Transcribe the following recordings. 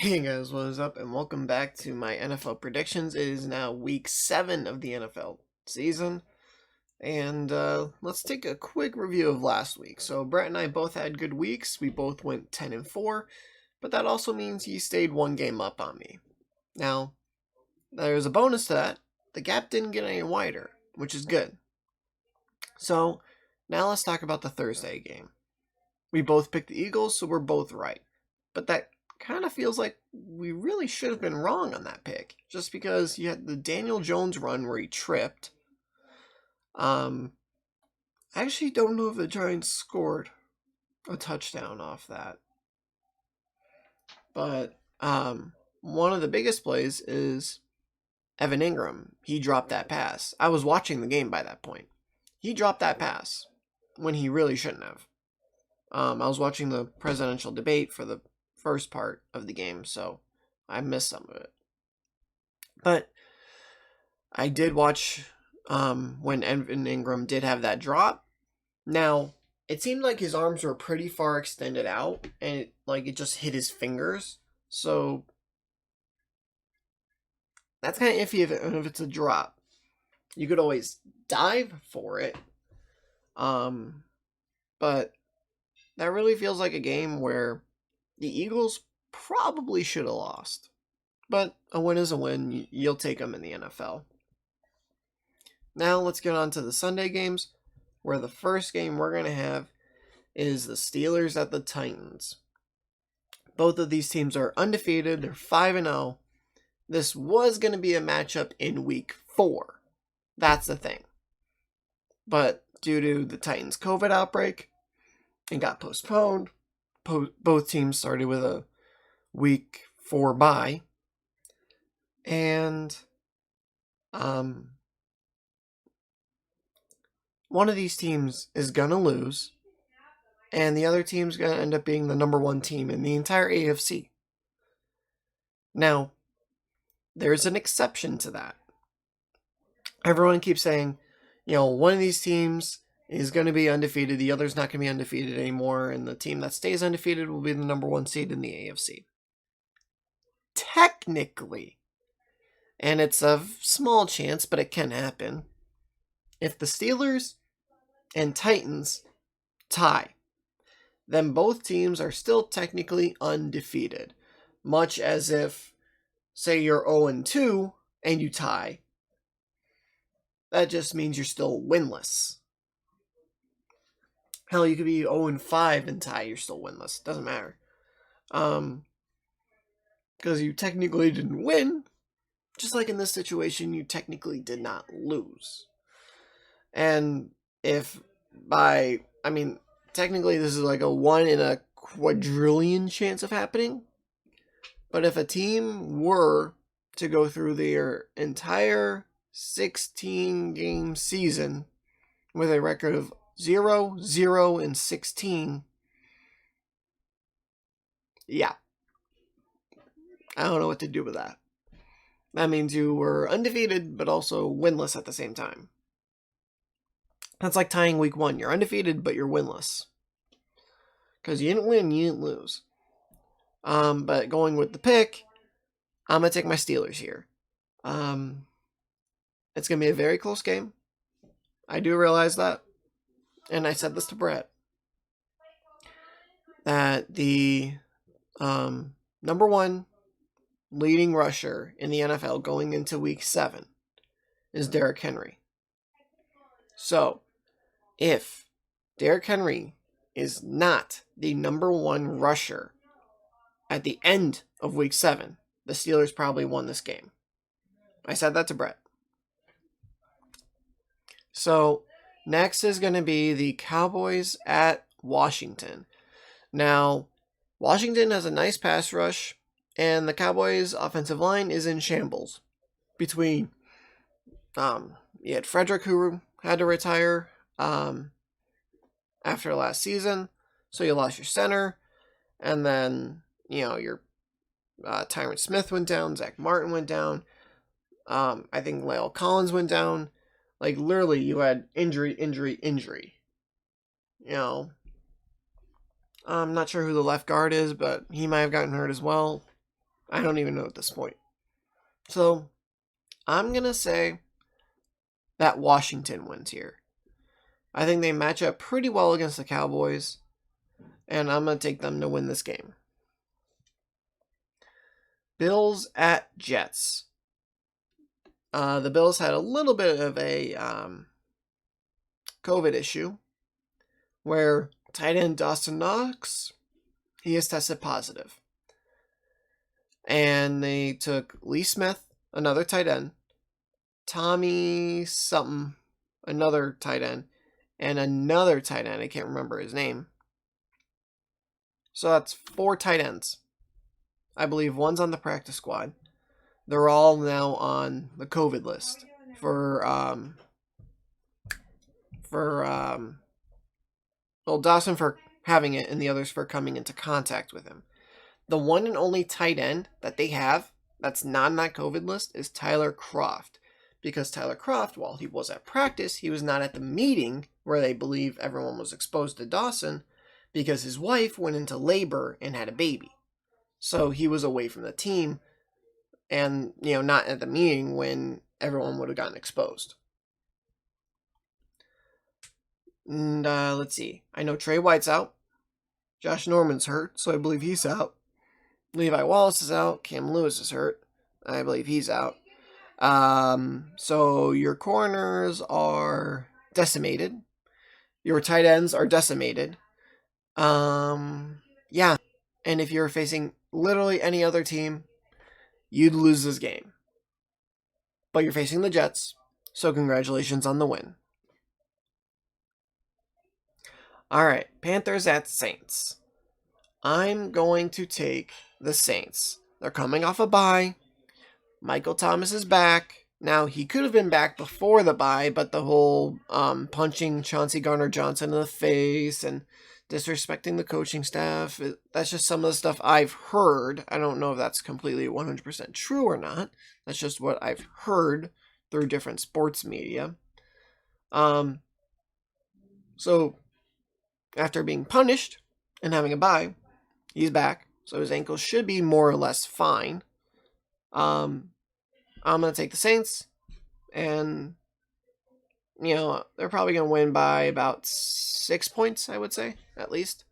Hey guys, what is up, and welcome back to my NFL predictions. It is now week 7 of the NFL season, and let's take a quick review of last week. So Brett and I both had good weeks. We both went 10-4, but that also means he stayed one game up on me. Now, there's a bonus to that. The gap didn't get any wider, which is good. So now let's talk about the Thursday game. We both picked the Eagles, so we're both right. But that kind of feels like we really should have been wrong on that pick, just because you had the Daniel Jones run where he tripped. I actually don't know if the Giants scored a touchdown off that, but one of the biggest plays is Evan Ingram. He dropped that pass. I was watching the game by that point. He dropped that pass when he really shouldn't have. I was watching the presidential debate for the first part of the game, so I missed some of it. But I did watch when Evan Ingram did have that drop. Now, it seemed like his arms were pretty far extended out, and it just hit his fingers. So that's kind of iffy if it's a drop. You could always dive for it. But that really feels like a game where the Eagles probably should have lost. But a win is a win. You'll take them in the NFL. Now let's get on to the Sunday games, where the first game we're going to have is the Steelers at the Titans. Both of these teams are undefeated. They're 5-0. This was going to be a matchup in week 4. That's the thing. But due to the Titans' COVID outbreak, it got postponed. Both teams started with a week 4 bye. And one of these teams is going to lose, and the other team's going to end up being the number 1 team in the entire AFC. Now, there's an exception to that. Everyone keeps saying, one of these teams is going to be undefeated, the other's not going to be undefeated anymore, and the team that stays undefeated will be the number 1 seed in the AFC. Technically, and it's a small chance, but it can happen, if the Steelers and Titans tie, then both teams are still technically undefeated. Much as if, say you're 0-2 and you tie, that just means you're still winless. Hell, you could be 0-5 and tie, you're still winless. Doesn't matter. Because you technically didn't win, just like in this situation, you technically did not lose. And technically this is like a 1 in a quadrillion chance of happening. But if a team were to go through their entire 16-game season with a record of 0-0-16, yeah, I don't know what to do with that. That means you were undefeated, but also winless at the same time. That's like tying week 1. You're undefeated, but you're winless. Because you didn't win, you didn't lose. But going with the pick, I'm going to take my Steelers here. It's going to be a very close game. I do realize that. And I said this to Brett. That the number 1 leading rusher in the NFL going into week 7 is Derrick Henry. So, if Derrick Henry is not the number 1 rusher at the end of week 7, the Steelers probably won this game. I said that to Brett. So, next is going to be the Cowboys at Washington. Now, Washington has a nice pass rush, and the Cowboys' offensive line is in shambles. Between, you had Frederick, who had to retire after last season, so you lost your center, and then, your Tyron Smith went down, Zach Martin went down, I think La'el Collins went down. Like, literally, you had injury. I'm not sure who the left guard is, but he might have gotten hurt as well. I don't even know at this point. So I'm going to say that Washington wins here. I think they match up pretty well against the Cowboys, and I'm going to take them to win this game. Bills at Jets. The Bills had a little bit of a COVID issue where tight end Dawson Knox, he has tested positive. And they took Lee Smith, another tight end, Tommy something, another tight end, and another tight end. I can't remember his name. So that's 4 tight ends. I believe one's on the practice squad. They're all now on the COVID list for Dawson for having it and the others for coming into contact with him. The one and only tight end that they have that's not on that COVID list is Tyler Kroft. Because Tyler Kroft, while he was at practice, he was not at the meeting where they believe everyone was exposed to Dawson because his wife went into labor and had a baby. So he was away from the team and, not at the meeting when everyone would have gotten exposed. And let's see. I know Trey White's out. Josh Norman's hurt, so I believe he's out. Levi Wallace is out. Cam Lewis is hurt. I believe he's out. So your corners are decimated. Your tight ends are decimated. Yeah. And if you're facing literally any other team, you'd lose this game. But you're facing the Jets, so congratulations on the win. Alright, Panthers at Saints. I'm going to take the Saints. They're coming off a bye. Michael Thomas is back. Now, he could have been back before the bye, but the whole punching Chauncey Gardner-Johnson in the face and disrespecting the coaching staff, that's just some of the stuff I've heard. I don't know if that's completely 100% true or not. That's just what I've heard through different sports media. So, after being punished and having a bye, he's back. So his ankle should be more or less fine. I'm going to take the Saints. And, they're probably going to win by about 6 points, I would say, at least.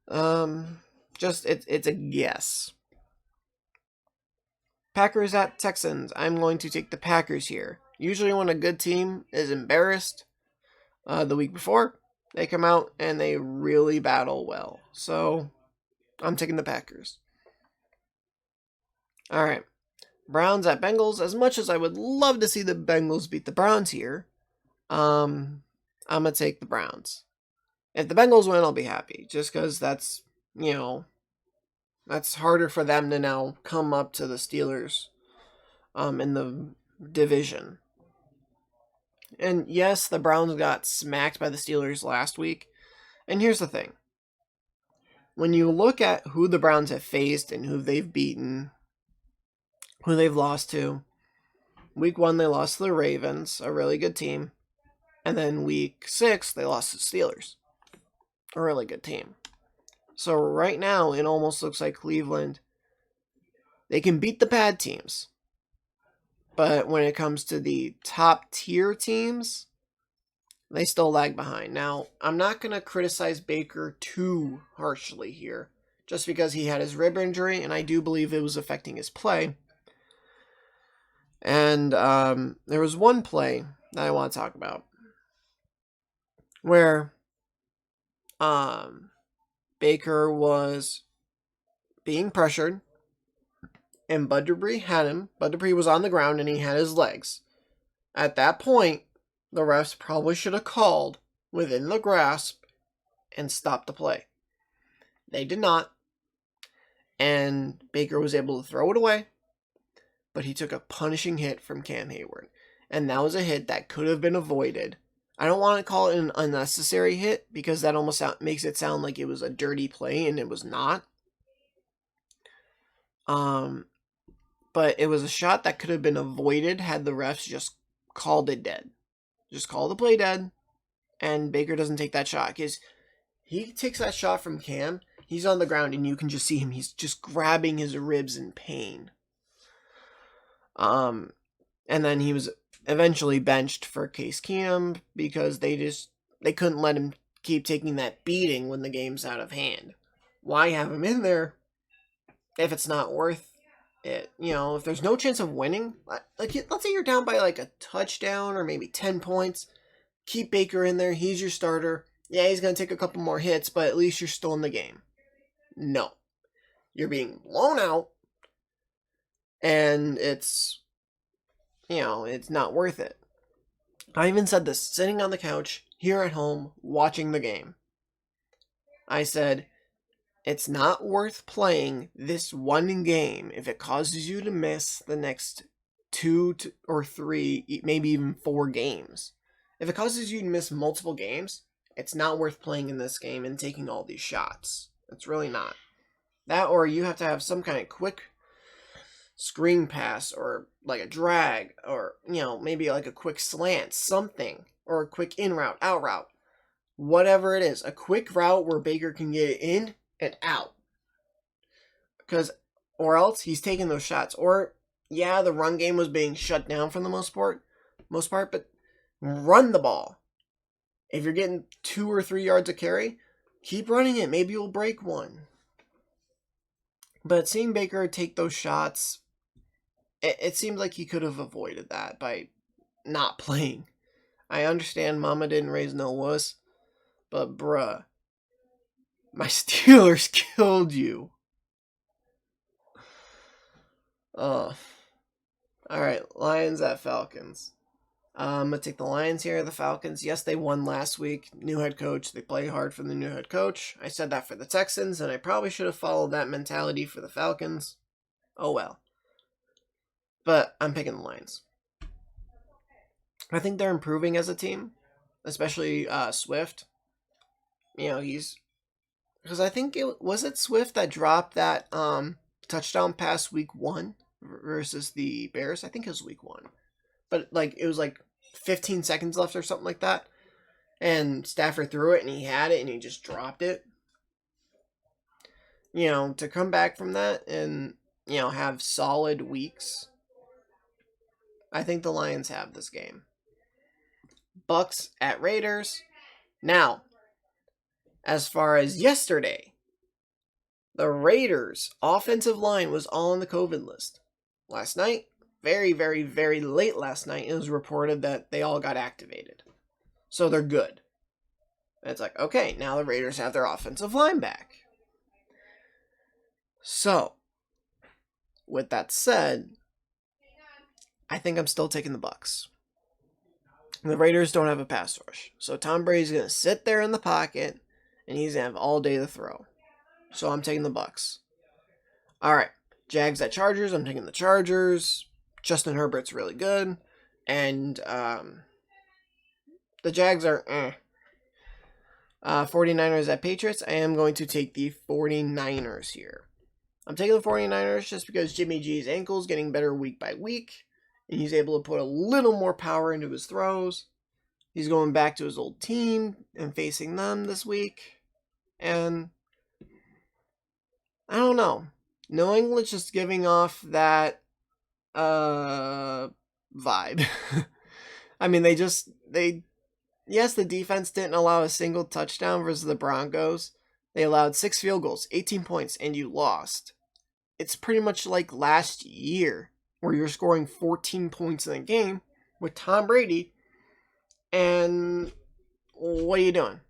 It's a guess. Packers at Texans. I'm going to take the Packers here. Usually when a good team is embarrassed the week before, they come out and they really battle well. So, I'm taking the Packers. All right. Browns at Bengals. As much as I would love to see the Bengals beat the Browns here, I'm going to take the Browns. If the Bengals win, I'll be happy. Just because that's, that's harder for them to now come up to the Steelers in the division. And yes, the Browns got smacked by the Steelers last week. And here's the thing. When you look at who the Browns have faced and who they've beaten, who they've lost to, week 1 they lost to the Ravens, a really good team. And then week 6 they lost to the Steelers, a really good team. So right now it almost looks like Cleveland, they can beat the bad teams. But when it comes to the top tier teams, they still lag behind. Now, I'm not going to criticize Baker too harshly here, just because he had his rib injury, and I do believe it was affecting his play. And there was one play that I want to talk about where Baker was being pressured, and Bud Dupree had him. Bud Dupree was on the ground and he had his legs. At that point, the refs probably should have called within the grasp and stopped the play. They did not. And Baker was able to throw it away, but he took a punishing hit from Cam Hayward. And that was a hit that could have been avoided. I don't want to call it an unnecessary hit because that almost makes it sound like it was a dirty play, and it was not. But it was a shot that could have been avoided had the refs just called it dead. Just call the play dead, and Baker doesn't take that shot. Because he takes that shot from Cam, He's on the ground and you can just see him. He's just grabbing his ribs in pain. And then he was eventually benched for Case Keenum because they couldn't let him keep taking that beating when the game's out of hand. Why have him in there if it's not worth it? If there's no chance of winning, like let's say you're down by like a touchdown or maybe 10 points, keep Baker in there. He's your starter. Yeah, he's going to take a couple more hits, but at least you're still in the game. No. You're being blown out, and it's not worth it. I even said this sitting on the couch here at home watching the game. I said, it's not worth playing this one game if it causes you to miss the next 2 or 3, maybe even 4 games. If it causes you to miss multiple games, it's not worth playing in this game and taking all these shots. It's really not. That, or you have to have some kind of quick screen pass or like a drag or, maybe like a quick slant, something, or a quick in route, out route, whatever it is, a quick route where Baker can get it in and out. Or else he's taking those shots. Or, yeah, the run game was being shut down for the most part, but run the ball. If you're getting 2 or 3 yards of carry, keep running it. Maybe you'll break one. But seeing Baker take those shots, it seems like he could have avoided that by not playing. I understand Mama didn't raise no wuss, but bruh, my Steelers killed you. All right, Lions at Falcons. I'm going to take the Lions here, the Falcons. Yes, they won last week. New head coach. They play hard for the new head coach. I said that for the Texans, and I probably should have followed that mentality for the Falcons. Oh well. But I'm picking the Lions. I think they're improving as a team, especially Swift. Because I think it Swift that dropped that touchdown pass week 1 versus the Bears. I think it was week 1. But it was 15 seconds left or something like that. And Stafford threw it and he had it and he just dropped it. To come back from that and, have solid weeks, I think the Lions have this game. Bucks at Raiders. Now, as far as yesterday, the Raiders' offensive line was all on the COVID list. Last night, very, very, very late last night, it was reported that they all got activated. So they're good. And it's okay, now the Raiders have their offensive line back. So, with that said, I think I'm still taking the Bucks. The Raiders don't have a pass rush. So Tom Brady's going to sit there in the pocket, and he's going to have all day to throw. So I'm taking the Bucks. All right, Jags at Chargers. I'm taking the Chargers. Justin Herbert's really good. And the Jags are 49ers at Patriots. I am going to take the 49ers here. I'm taking the 49ers just because Jimmy G's ankle is getting better week by week. And he's able to put a little more power into his throws. He's going back to his old team and facing them this week. And I don't know. New England's just giving off that vibe. I mean, yes, the defense didn't allow a single touchdown versus the Broncos. They allowed 6 field goals, 18 points, and you lost. It's pretty much like last year, where you're scoring 14 points in a game with Tom Brady, and what are you doing?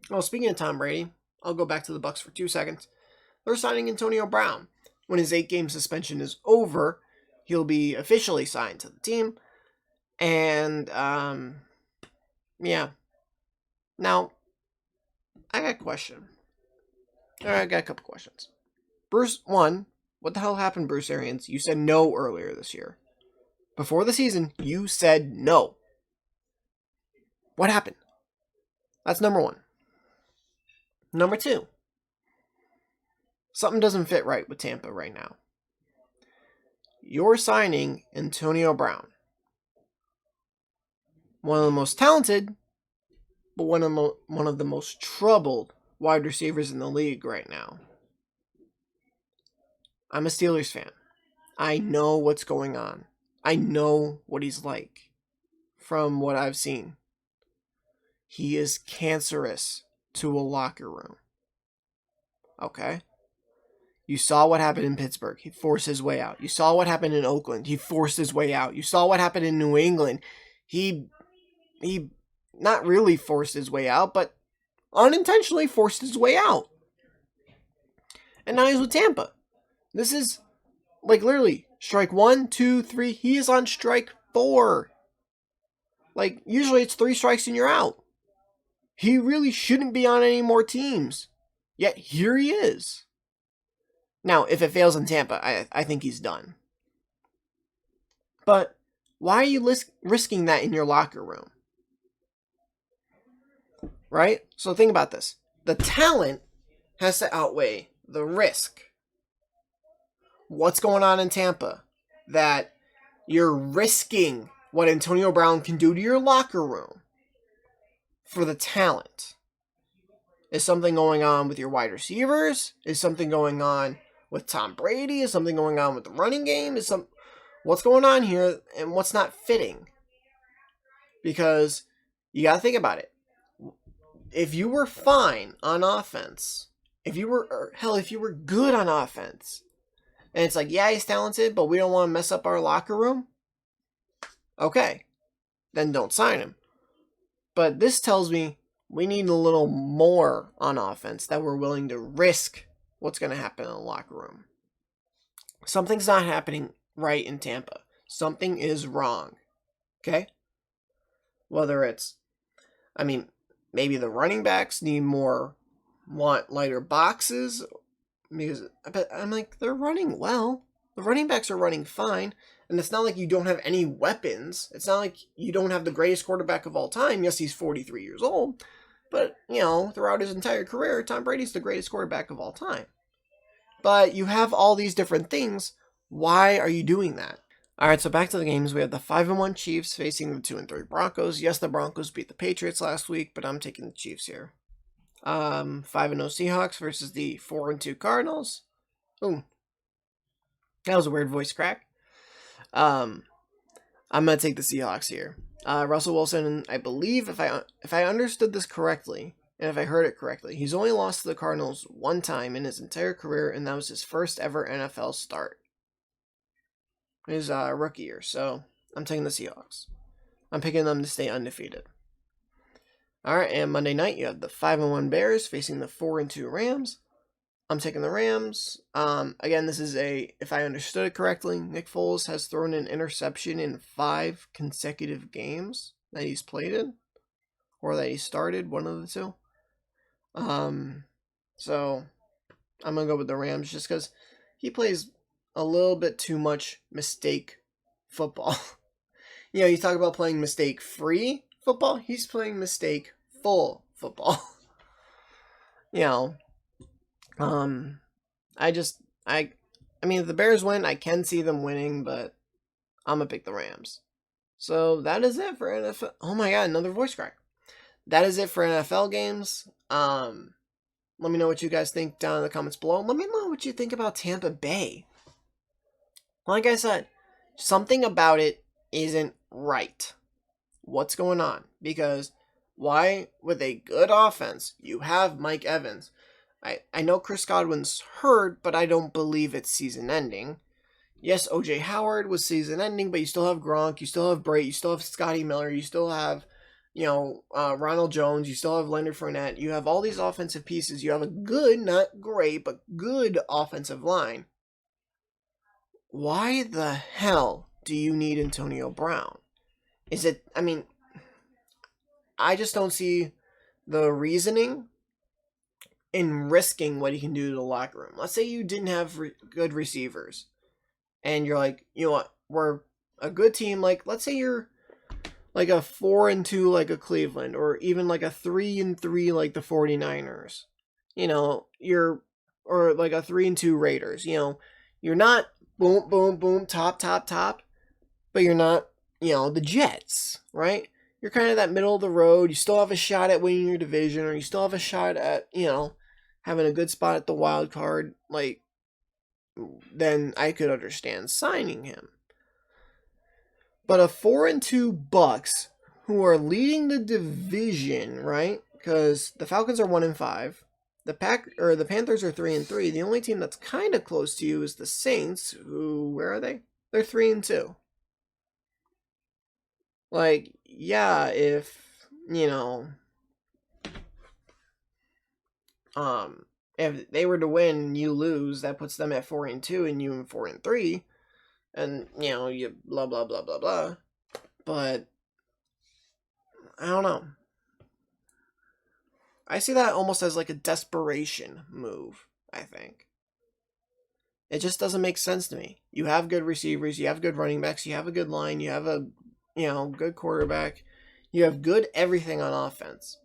Well, speaking of Tom Brady, I'll go back to the Bucs for 2 seconds. They're signing Antonio Brown. When his 8-game suspension is over, he'll be officially signed to the team. And, yeah. Now, I got a question. I got a couple questions. Bruce, one, what the hell happened, Bruce Arians? You said no earlier this year. Before the season, you said no. What happened? That's number 1. Number 2. Something doesn't fit right with Tampa right now. You're signing Antonio Brown. One of the most talented, but one of the most troubled wide receivers in the league right now. I'm a Steelers fan. I know what's going on. I know what he's like from what I've seen. He is cancerous to a locker room. Okay? You saw what happened in Pittsburgh. He forced his way out. You saw what happened in Oakland. He forced his way out. You saw what happened in New England. He not really forced his way out, but unintentionally forced his way out. And now he's with Tampa. This is like literally strike 1, 2, 3. He is on strike 4. Like usually it's 3 strikes and you're out. He really shouldn't be on any more teams. Yet here he is. Now, if it fails in Tampa, I think he's done. But why are you risking that in your locker room? Right? So think about this. The talent has to outweigh the risk. What's going on in Tampa that you're risking what Antonio Brown can do to your locker room for the talent? Is something going on with your wide receivers? Is something going on with Tom Brady? Is something going on with the running game? What's going on here and what's not fitting? Because you got to think about it. If you were fine on offense, if you were good on offense, and it's like, yeah, he's talented, but we don't want to mess up our locker room, okay, then don't sign him. But this tells me we need a little more on offense, that we're willing to risk what's going to happen in the locker room. Something's not happening right in Tampa. Something is wrong. Okay? Whether it's, maybe the running backs want lighter boxes, because I'm like, they're running well. The running backs are running fine. And it's not like you don't have any weapons. It's not like you don't have the greatest quarterback of all time. Yes, he's 43 years old. But, throughout his entire career, Tom Brady's the greatest quarterback of all time. But you have all these different things. Why are you doing that? All right, so back to the games. We have the 5-1 Chiefs facing the 2-3 Broncos. Yes, the Broncos beat the Patriots last week, but I'm taking the Chiefs here. 5-0 Seahawks versus the 4-2 Cardinals. Ooh, that was a weird voice crack. I'm gonna take the Seahawks here. Russell Wilson, I believe, if I understood this correctly, and if I heard it correctly, he's only lost to the Cardinals one time in his entire career, and that was his first ever NFL start. His rookie year. So I'm taking the Seahawks. I'm picking them to stay undefeated. All right, and Monday night you have the 5-1 Bears facing the 4-2 Rams. I'm taking the Rams. Again, this is if I understood it correctly, Nick Foles has thrown an interception in 5 consecutive games that he's played in, or that he started, one of the two. So I'm gonna go with the Rams just because he plays a little bit too much mistake football. You talk about playing mistake-free football. He's playing mistake-full football. If the Bears win, I can see them winning, but I'm going to pick the Rams. So that is it for NFL. Oh my God, another voice crack. That is it for NFL games. Let me know what you guys think down in the comments below. Let me know what you think about Tampa Bay. Like I said, something about it isn't right. What's going on? Because why, with a good offense, you have Mike Evans. I know Chris Godwin's hurt, but I don't believe it's season ending. Yes, O.J. Howard was season ending, but you still have Gronk, you still have Brait, you still have Scotty Miller, you still have, Ronald Jones, you still have Leonard Fournette. You have all these offensive pieces. You have a good, not great, but good offensive line. Why the hell do you need Antonio Brown? I just don't see the reasoning in risking what he can do to the locker room. Let's say you didn't have good receivers, and you're like, you know what, we're a good team. Like, let's say you're like a 4-2 like a Cleveland, or even like a 3-3 like the 49ers. Or like a 3-2 Raiders. You're not boom, boom, boom, top, but you're not, the Jets, right? you're kind of that middle of the road. You still have a shot at winning your division, or you still have a shot at, having a good spot at the wild card, like, then I could understand signing him. But a 4-2 Bucks, who are leading the division, right? Because the Falcons are 1-5. The Panthers are 3-3. The only team that's kind of close to you is the Saints, who, where are they? They're 3-2. Like, yeah, if if they were to win, you lose, that puts them at 4-2 and you at 4-3, and you blah blah blah blah blah. But I don't know. I see that almost as like a desperation move, I think. It just doesn't make sense to me. You have good receivers, you have good running backs, you have a good line, you have a good quarterback, you have good everything on offense.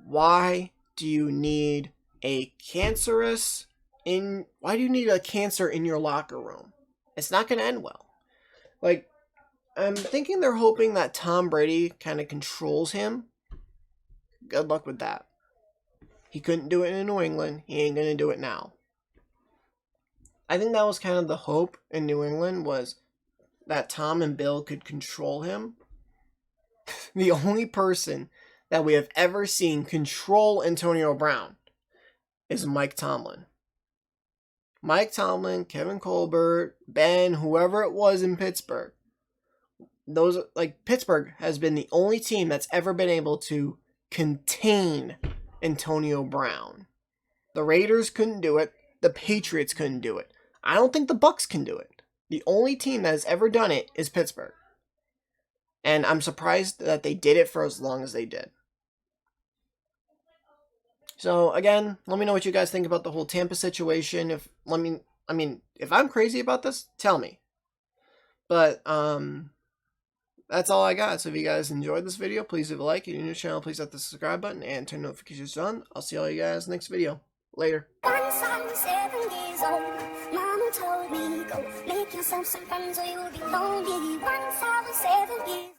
Why do you need a cancer in your locker room? It's not going to end well. Like, I'm thinking they're hoping that Tom Brady kind of controls him. Good luck with that. He couldn't do it in New England. He ain't going to do it now. I think that was kind of the hope in New England, was that Tom and Bill could control him. The only person that we have ever seen control Antonio Brown is Mike Tomlin. Mike Tomlin, Kevin Colbert, Ben, whoever it was in Pittsburgh. Pittsburgh has been the only team that's ever been able to contain Antonio Brown. The Raiders couldn't do it. The Patriots couldn't do it. I don't think the Bucs can do it. The only team that has ever done it is Pittsburgh. And I'm surprised that they did it for as long as they did. So again, let me know what you guys think about the whole Tampa situation. If I'm crazy about this, tell me. But that's all I got. So if you guys enjoyed this video, please leave a like. If you're new to the channel, please hit the subscribe button and turn notifications on. I'll see all you guys next video. Later. Once I was 7 years old, Mama told me, go make yourself some friends or you'll be lonely. Once I was 7 years